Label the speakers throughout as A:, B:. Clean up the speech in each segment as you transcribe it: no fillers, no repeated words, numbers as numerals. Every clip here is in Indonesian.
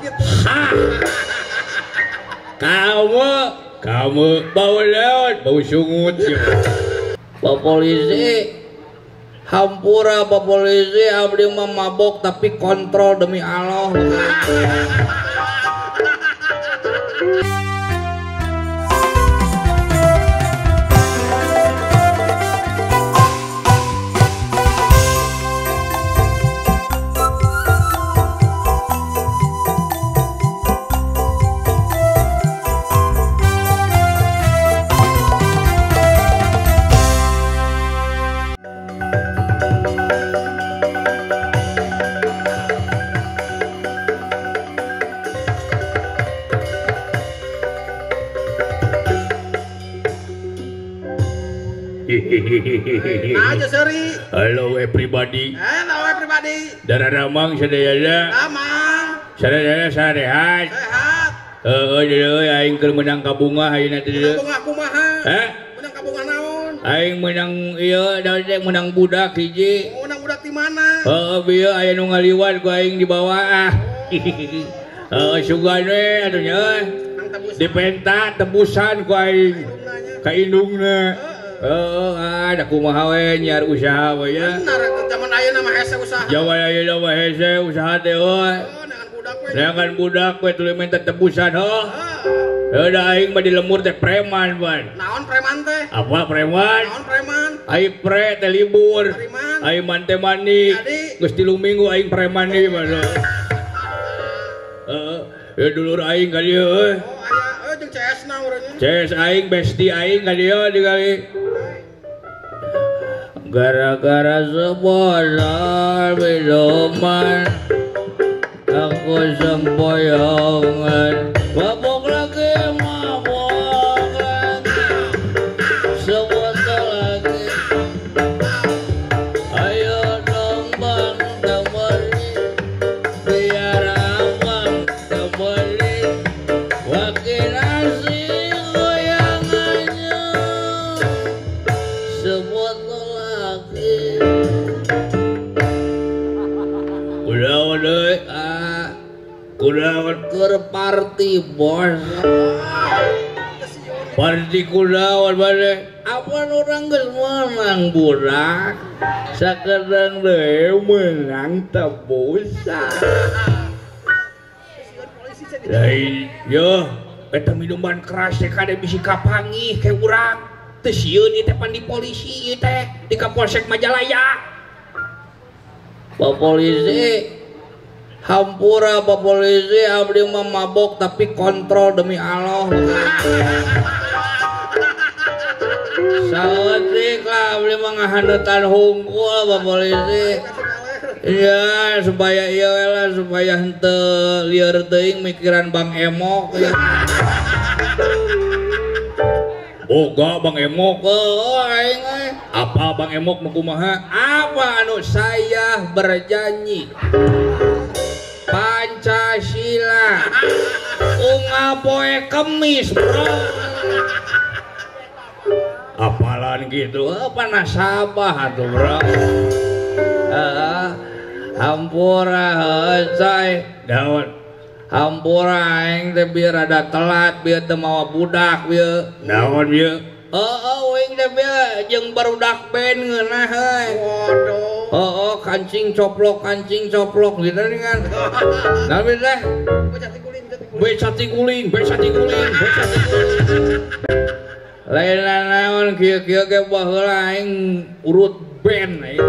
A: gitu.
B: Kamu bau lewat, bau sungut.
C: Pak polisi, hampura Pak polisi, abdi mah mabok tapi kontrol demi Allah.
A: Aja seri.
B: Hello everybody.
A: Hello everybody.
B: Dara ramang sadayana.
A: Amang.
B: Sadayana sarehat.
A: Sehat.
B: Heeh, aing keur menang kabunga ayeuna teh.
A: Menang bunga kumaha?
B: Hah?
A: Menang kabunga naon?
B: Aing menang ieu daek menang budak hiji.
A: Menang budak di mana?
B: Heeh, bieu aya nu ngaliwat ku aing di bawah. Heeh, sugan we atuh nya.
A: Nang tebus.
B: Dipenta tebusan ku aing. Ka indungna. Ada kumaha we nyar usaha we ya.
A: Benar eta zaman ayeuna mah hese usaha.
B: Jawa ayeuna mah hese usaha teh we.
A: Dengan budak we.
B: Dengan budak we tuluy minta tebusan heuh. Da aing mah di lemur teh preman ban.
A: Naon preman teh?
B: Apa preman?
A: Naon preman?
B: Aing pre teh libur.
A: Preman.
B: Aing man teh mandi.
A: Jadi?
B: Geus 3 minggu aing preman deui mah. Ya dulur aing ka dieu euy.
A: Oh aya jeung CS na urangnya.
B: CS aing besti aing ka dieu dikali. Gara-gara sebuah minuman aku sempoyongan mabok lagi sebuah lagi ayo dong bang kembali biar abang kembali wakil asing goyangannya sebuah kudawan ke party bos party kudawan bade apa orang geus menang budak sakedeng deui menang tebusan lain yo eta minuman keras teh kade bisi kapangih ke urang teu sieun ieu teh pan di polisi ieu teh di Kapolsek Majalaya. Pak polisi, hampura Pak polisi, abdi mah mabok tapi kontrol demi Allah. Saeutik lah abdi mah ngahandeutan hungkul Pak polisi. Iya, supaya ieu lah supaya henteu lieur teuing mikiran Bang Emok. Boga Bang Emok aing apa Bang Emok nu kumaha? Apa anu saya berjanji Pancasila unggah poe Kemis bro. Apalan gitu apa nasabah atuh bro. Hampura heucai daun hampura aing teh biar ada telat biar teu mawa budak bieu naon bieu aing teh bieu jeung barudak band ngeunah heuy waduh kancing coplok gitu kan naon bieu teh becati guling lain naon kieu-kieu ge baheula aing urut band aing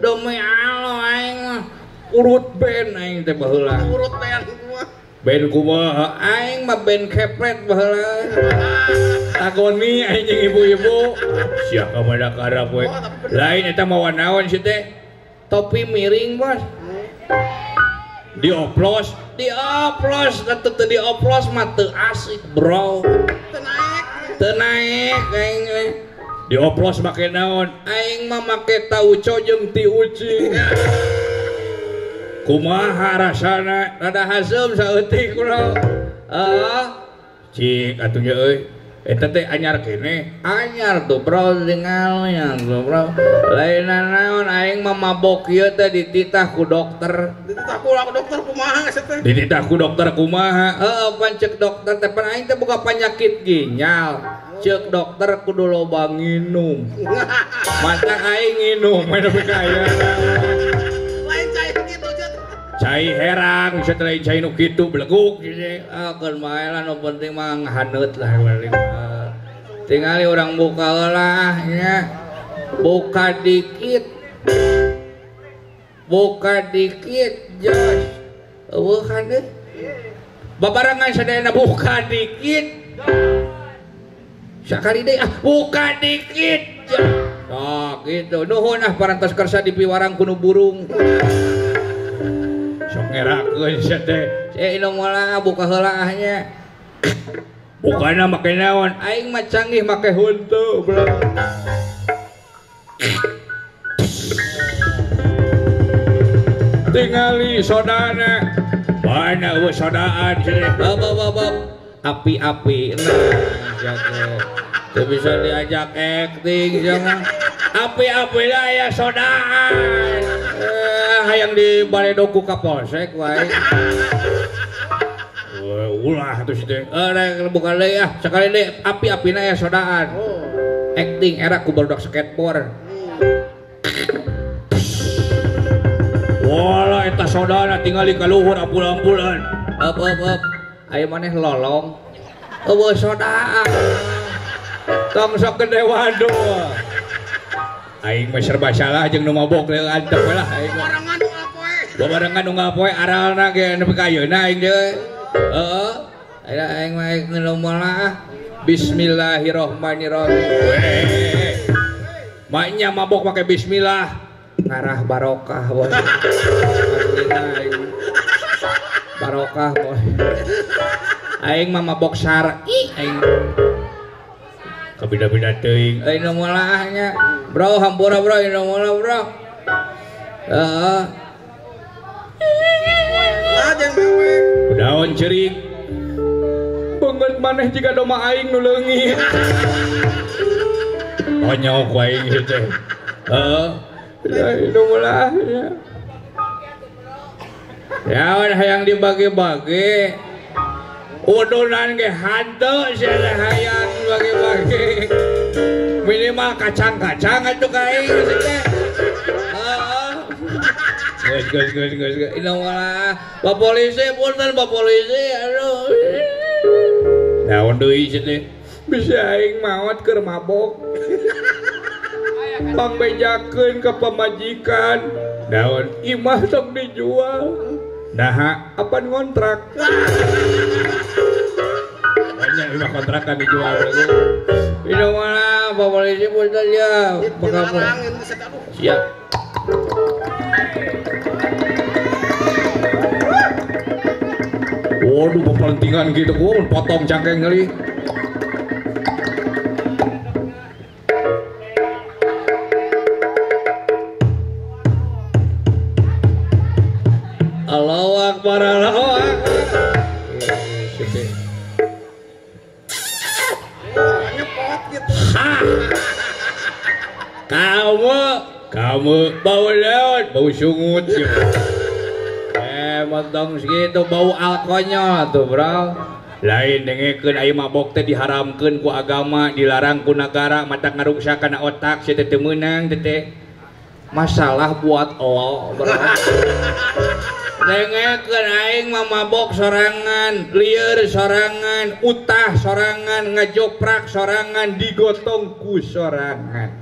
B: demi Allah aing urut band aing teh baheula. Urut band kumaha? Band kumaha? Aing mah band kepret baheula. Tagoni aing jeung ibu-ibu. Sia kamana karap we. Lain eta mah naon sih teh? Topi miring, Bos. Dioplos atuh teu dioplos mah teu asik, Bro. Teu naik aing we. Dioplos make naon? Aing mah make tauco jeung ti ucing. Kumaha rasana rada hasem saeutik bro. Cik atuh nya euy Eta teh anyar kene, anyar tuh bro, tinggalnya tuh bro. Lain naon aing mah mabok ieu teh dititah ku dokter.
A: Dititah ku dokter kumaha geus teh?
B: Dititah ku dokter kumaha? Heeh, pan ceuk dokter teh pan aing teh boga penyakit ginjal. Ceuk dokter kudu loba nginum. Mata aing nginum, mana kaya.
A: Lain cai kitu cut.
B: Cai herang, setelah cai nu kitu beleguk gitu. Keun bae lah nu penting mah ngahaneut lah balik. Tingali orang buka lah nya. Buka dikit. Buka dikit, Jos. Eueuh kan deui. Babarengan sadayana buka dikit. Sakali deui buka dikit. Oh gitu. Nuhun parantos kersa dipiwarang kuno burung. Sok ngerakeun sia teh. Inu moal buka heula nya. Bukana make naon? Aing mah canggih make huntu, bro. Tingali sodana. Mana eueuh sodaan cenah. Bab. Api-api. Nah, jago. Teu bisa diajak acting jangan. Api-api lah ya sodaan. Hayang di Baledoku Kapolsek wae. Ulah tuh teh. Bukan deui sekali deui api-apina ya sodaan. Acting era ku barudak skateboard. Wala eta sodana tingali ka luhur ambulan-ambulan. Up. Aya maneh lolong. Eueuh sodaan. Tong sok gede waduh. Aing mah serba salah jeung nu mabok teh antep lah aing.
A: Barengan nu apoe.
B: Barengan nu ngapoe aralna ge nepi ka ayeuna aing teh. Heeh. Aing mah ngeuleuh lah. Bismillahirrahmanirrahim. Maknya mabok pakai bismillah. Ngarah barokah boy. Barokah boy. Aing mah mabok syar'i aing. Kabida-bida teuing. Aing nu mulahnya. Bro, hampura bro, ini nu mulah bro. Heeh.
A: Lajeng mewek.
B: Daun cerik. Banget maneh jika doma aing nu leungit. Konyol ku aing ieu teh. Heeh. Ini mulah ya. Ya hayang dibagi-bagi. Udunan ge hanteu sia hayang bagi-bagi. Minimal kacang-kacang atuh ka aing teh. Heeh. Geus. Ini malah Pak Polisi, punten Pak Polisi, aduh. Naon deui teh? Bisa aing maot keur mabok. Pangbejakeun ka pamajikan. Naon imah sok dijual. Nah, apa ngontrak? Banyak imah kontrakan dijual. Ini malah Pak Polisi punten ya.
A: Dilarangin geus eta aduh.
B: Siap. Waduh, pepelentingan gitu, potong cangkeng kali. Allahu Akbar, Allahu Akbar.
A: Nyepot gitu.
B: Kamu bau laut, bau sungut. Motong segitu bau alkohol tuh bro. Lain dengekeun aya mabok teh diharamkeun ku agama, dilarang ku negara, mata ngaruksakeun otak si teh teu meunang teh. Masalah buat Allah bro. Dengekeun aing mah mabok sorangan, lieur sorangan, utah sorangan, ngajoprak sorangan, digotong ku sorangan.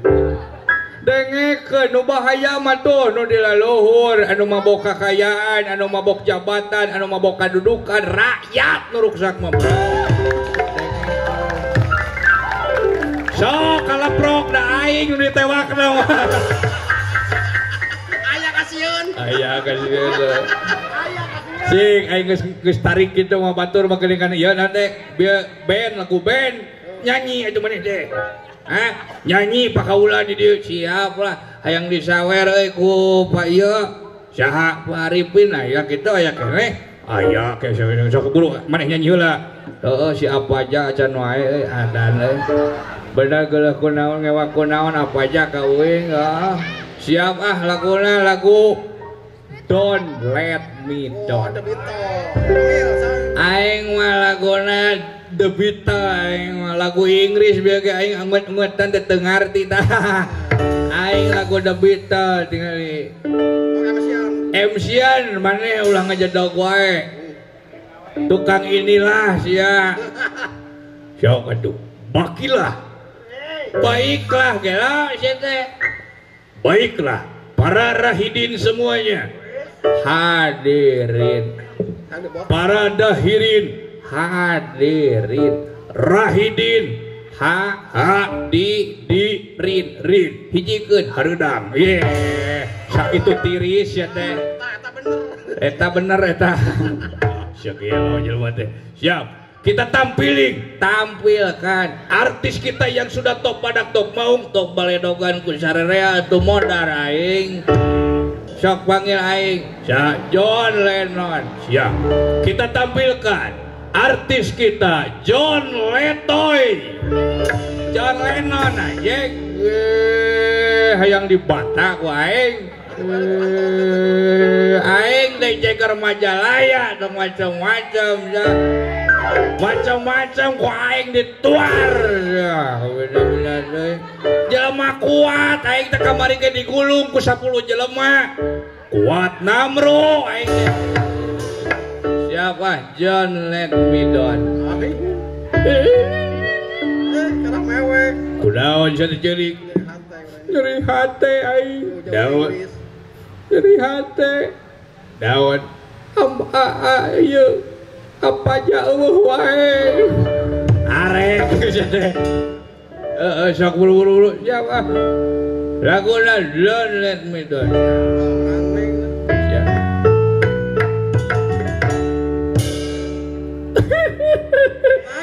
B: Dengekeun nu bahaya mah tuh nu dilaluhur, anu mabok kakayaan, anu mabok jabatan, anu mabok kadudukan, rakyat nu ruksak mah bro. Sok kaleprok da aing nu ditewakna.
A: Aya kasieun.
B: Aya kasieun. Sing aing geus tarik kitu mah batur mah geuningan ieu nanti band lagu band nyanyi atuh maneh teh. Nyanyi pakaula di dieu siap lah hayang disawer euy ku Pak ieu saha Pak Arifin aya kitu aya keneh Aya kayak sok buru maneh nyanyi heula. Heeh si apa aja acan wae adan euy. Bener geuleuh kunaon ngewak kunaon apa aja ka uing siap laguna lagu Don't Let Me Down. Aing mah laguna The Beatles aing mah lagu Inggris biar ge aing anggut-anggutan teu ngarti tah. Aing lagu The Beatles tingali. MC-an maneh ulah ngajedog wae. Tukang inilah sia. Sok atuh. Bakilah. Baiklah gela sia teh. Baiklah para rahidin semuanya. Hadirin. Para dahirin hadirin. Rahidin rin hijikeun hareudang. Sak itu tiris ya teh. Eta bener eta. Segelo jelema teh. Siap. Kita tampilkan artis kita yang sudah top badak top maung top baledogan ku sarerea atuh modar aing. Sok panggil aing. John Lennon. Siap. Kita tampilkan artis kita John Letoy. John Lennon anjing. Hayang dibata ku aing. Aing teh ceker Majalaya tong macam-macam ya. Macam-macam ku aing dituar ya bener-bener deui. Jelema kuat aing teh kamari ge digulung ku 10 jelema. Kuat namro aing teh. Siapa? John Let Me Down.
A: Karena mewek.
B: Kunaon sia ceurik? Nyeri hate aing. Daun. Nyeri hate. Daun. Ieu apa aja wae. Arek sia teh. Sok buru-buru siapa? Laguna Don't Let Me Down. Siap.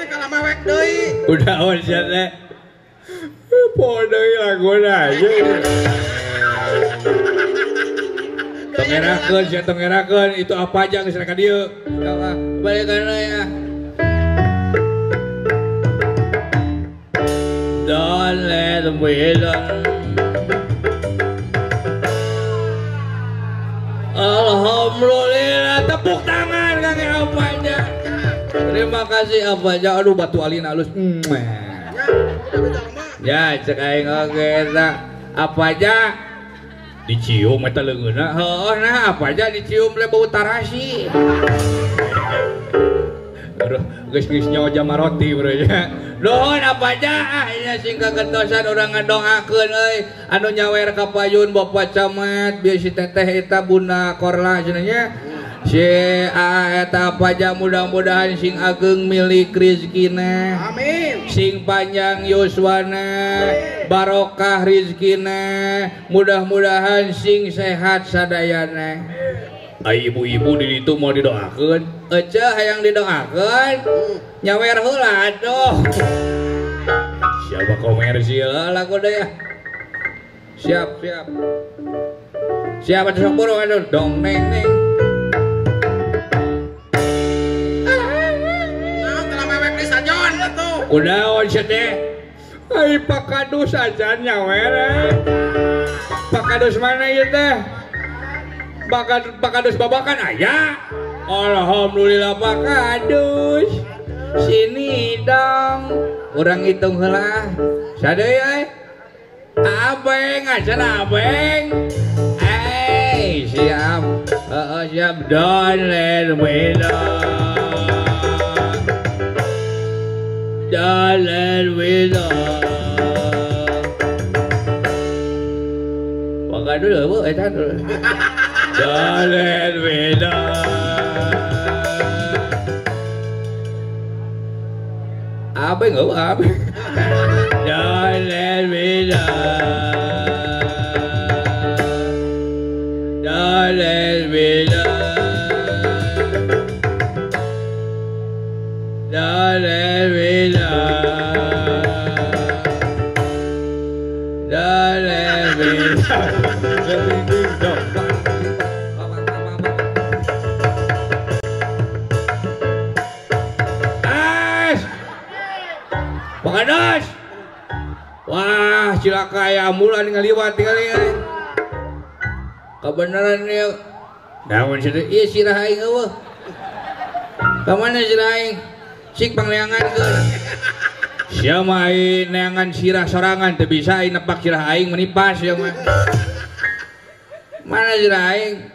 A: Kalau mewek deui.
B: Udah on sia teh. Poe deui laguna aja. Tongerakeun itu apa aja geus ka dieu. Balik kana ya. Don't let me down. Alhamdulillah, tepuk tangan Kang apa aja. Terima kasih apa aja. Aduh batu alin halus. Ya cek aing oge eta. Apa aja dicium eta leungeuna. Heuh nah apa aja dicium le bau tarasi. Aduh geus nyawa jamaroti bro ya. Nuhun apa aja nya sing kagentosan urang ngadongakeun euy anu nyawer ka payun Bapak Camat bieu si teteh eta Bunda Korla cenah nya. Si eta apa aja mudah-mudahan sing ageng milik rezekina.
A: Amin.
B: Sing panjang yuswana, barokah rezekina, mudah-mudahan sing sehat sadayana. Ai ibu-ibu di ditu mau didoakeun. Ece hayang didoakeun. Nyawer heula atuh. Siapa komersil lagu deui ya. Siap. Siapa sok buru aduh dong neng. Kunaon sia teh? Ai pakadus aja nyawer. Pakadus mana ieu teh? Pakadus babakan aya. Alhamdulillah pakadus. Sini dong. Urang hitung heula. Sadeui euy. Abeng acan abeng. Siap. Siap Don't Let Me Down. Don't let me down. Pakai dulu bu, eta dulu. Don't let me down. Apa enggak apa? Don't let me down. Don't let me down. Don't let me down. Don't let me down. Pados. Wah, cilaka aya ambulan ngaliwat kali. Kebenaran ieu. Daun sih ieu sirah aing eueuh. Ka mana sirah aing? Sik pangleangan ke. Sia mah neangan sirah sorangan teu bisa aing nepak sirah aing menipas ya mah. Mana sirah aing?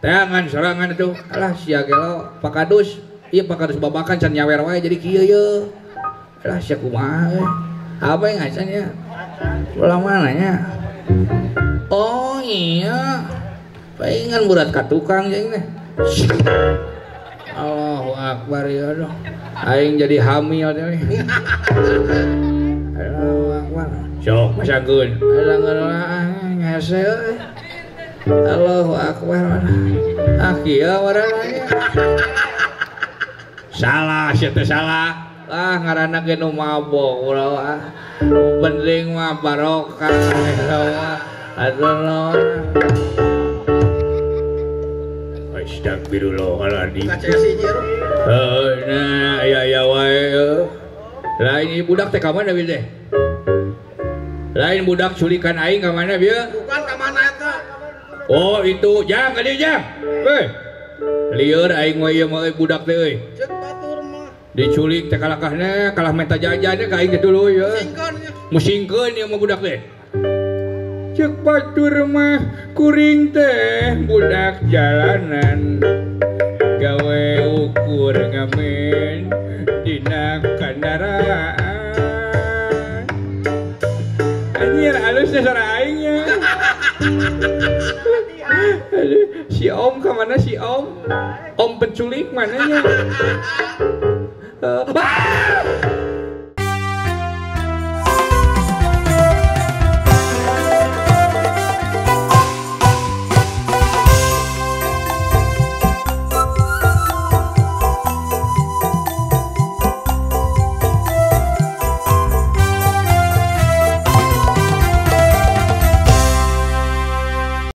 B: Teangan sorangan itu. Alah sia gelo Pak Kadus. Ieu Pak Kadus babakan can nyawer wae jadi kieu ye. Alah sia kumaha we. Apa yang ngacan ya? Ulang mananya? Oh iya. Palingan berat ka tukang jeung teh. Allahu Akbar ya Allah. Aing jadi hamil teh. Allahu Akbar. Sok masangkeun. Alang-alang ngase euy. Allahu Akbar. Ah kieu warana. Salah sia teh salah. Ah ngaranna ge nu mabok ulah. Penting mah barokah. Atuh Astagfirullahaladzim. Nah, ya wae. Lain budak teh ka mana bieu teh? Lain budak culikan aing ka mana bieu?
A: Bukan ka mana eta?
B: Oh, itu jang ka dieu jang. Heh. Lieur aing mah ieu mah budak teh euy.
A: Cek batur mah.
B: Diculik teh kalakahna, kalah menta jajannya ka aing teh tuluy ya. Musingkeun ieu mah budak teh. Cek batur mah kuring teh budak jalanan gawe ukur ngamen dina kendaraan anjir halusnya suara aingnya. Si om kemana si om penculik mananya.